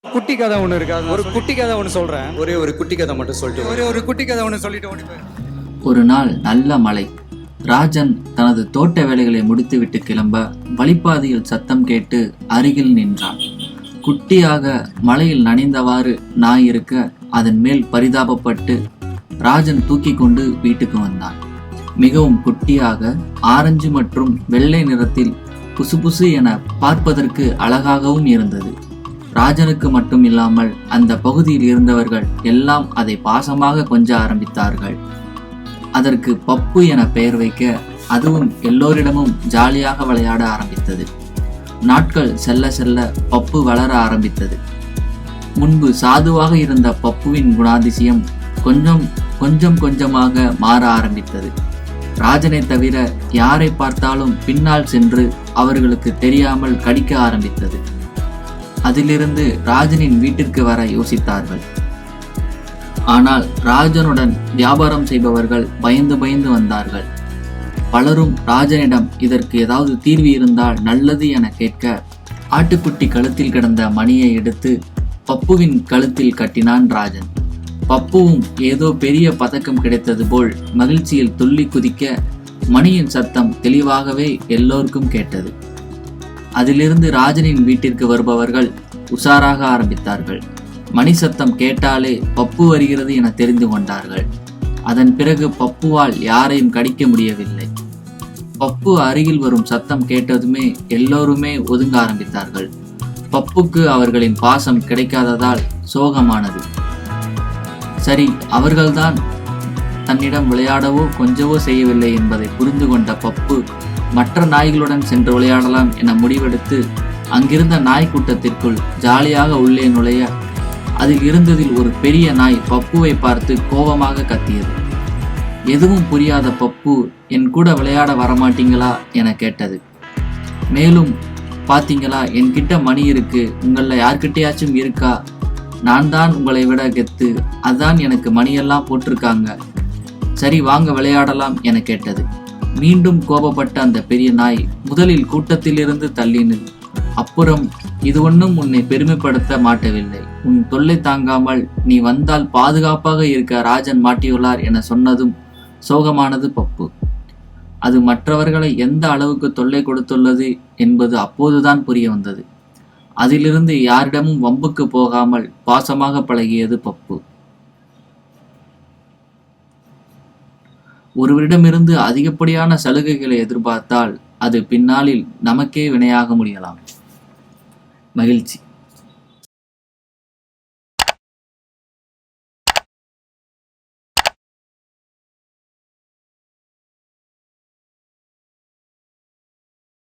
குட்டி கதை ஒன்று இருக்கு. அது ஒரு குட்டி கதை ஒன்று சொல்கிறேன். ஒரே ஒரு குட்டி கதை மட்டும் சொல்லிட்டு ஒரு குட்டி கதை ஒன்று சொல்லிட்டு ஓடி போய். ஒரு நாள் நல்ல மழை. ராஜன் தனது தோட்ட வேலைகளை முடித்துவிட்டு கிளம்ப வழிப்பாதையில் சத்தம் கேட்டு அருகில் நின்றான். குட்டியாக மழையில் நனைந்தவாறு நாய் இருக்க அதன் மேல் பரிதாபப்பட்டு ராஜன் தூக்கி கொண்டு வீட்டுக்கு வந்தான். மிகவும் குட்டியாக ஆரஞ்சு மற்றும் வெள்ளை நிறத்தில் புசு என பார்ப்பதற்கு அழகாகவும் இருந்தது. ராஜனுக்கு மட்டும் இல்லாமல் அந்த பகுதியில் இருந்தவர்கள் எல்லாம் அதை பாசமாக கொஞ்ச ஆரம்பித்தார்கள். அதற்கு பப்பு என பெயர் வைக்க அதுவும் எல்லோரிடமும் ஜாலியாக விளையாட ஆரம்பித்தது. நாட்கள் செல்ல செல்ல பப்பு வளர ஆரம்பித்தது. முன்பு சாதுவாக இருந்த பப்புவின் குணாதிசயம் கொஞ்சம் கொஞ்சமாக மாற ஆரம்பித்தது. ராஜனை தவிர யாரை பார்த்தாலும் பின்னால் சென்று அவர்களுக்கு தெரியாமல் கடிக்க ஆரம்பித்தது. அதிலிருந்து ராஜனின் வீட்டிற்கு வர யோசித்தார்கள். ஆனால் ராஜனுடன் வியாபாரம் செய்பவர்கள் பயந்து வந்தார்கள். பலரும் ராஜனிடம் இதற்கு ஏதாவது தீர்வு இருந்தால் நல்லது என கேட்க ஆட்டுக்குட்டி கழுத்தில் கிடந்த மணியை எடுத்து பப்புவின் கழுத்தில் கட்டினான் ராஜன். பப்புவும் ஏதோ பெரிய பதக்கம் கிடைத்தது போல் மகிழ்ச்சியில் துள்ளி குதிக்க மணியின் சத்தம் தெளிவாகவே எல்லோருக்கும் கேட்டது. அதிலிருந்து ராஜனின் வீட்டிற்கு வருபவர்கள் உஷாராக ஆரம்பித்தார்கள். மணி சத்தம் கேட்டாலே பப்பு வருகிறது என தெரிந்து கொண்டார்கள். அதன் பிறகு பப்புவால் யாரையும் கடிக்க முடியவில்லை. பப்பு அருகில் வரும் சத்தம் கேட்டதுமே எல்லோருமே ஒதுங்க ஆரம்பித்தார்கள். பப்புக்கு அவர்களின் பாசம் கிடைக்காததால் சோகமானது. சரி, அவர்கள்தான் தன்னிடம் விளையாடவோ கொஞ்சவோ செய்யவில்லை என்பதை புரிந்து கொண்ட பப்பு மற்ற நாய்களுடன் சென்று விளையாடலாம் என முடிவெடுத்து அங்கிருந்த நாய் கூட்டத்திற்குள் ஜாலியாக உள்ளே நுழைய அதில் இருந்ததில் ஒரு பெரிய நாய் பப்புவை பார்த்து கோபமாக கத்தியது. எதுவும் புரியாத பப்பு என் கூட விளையாட வரமாட்டீங்களா என கேட்டது. மேலும் பாத்தீங்களா, என்கிட்ட மணி இருக்கு, உங்கள யார்கிட்டயாச்சும் இருக்கா? நான் தான் உங்களை விட கெத்து, அதான் எனக்கு மணியெல்லாம் போட்டிருக்காங்க, சரி வாங்க விளையாடலாம் என கேட்டது. மீண்டும் கோபப்பட்ட அந்த பெரிய நாய் முதலில் கூட்டத்திலிருந்து தள்ளினது. அப்புறம் இது ஒன்றும் உன்னை பெருமைப்படுத்த மாட்டவில்லை, உன் தொல்லை தாங்காமல் நீ வந்தால் பாதுகாப்பாக இருக்க ராஜன் மாட்டியுள்ளார் என சொன்னதும் சோகமானது பப்பு. அது மற்றவர்களை எந்த அளவுக்கு தொல்லை கொடுத்துள்ளது என்பது அப்போதுதான் புரிய வந்தது. அதிலிருந்து யாரிடமும் வம்புக்கு போகாமல் பாசமாக பழகியது பப்பு. ஒருவரிடமிருந்து அதிகப்படியான சலுகைகளை எதிர்பார்த்தால் அது பின்னாளில் நமக்கே வினையாக முடியலாம். மகிழ்ச்சி.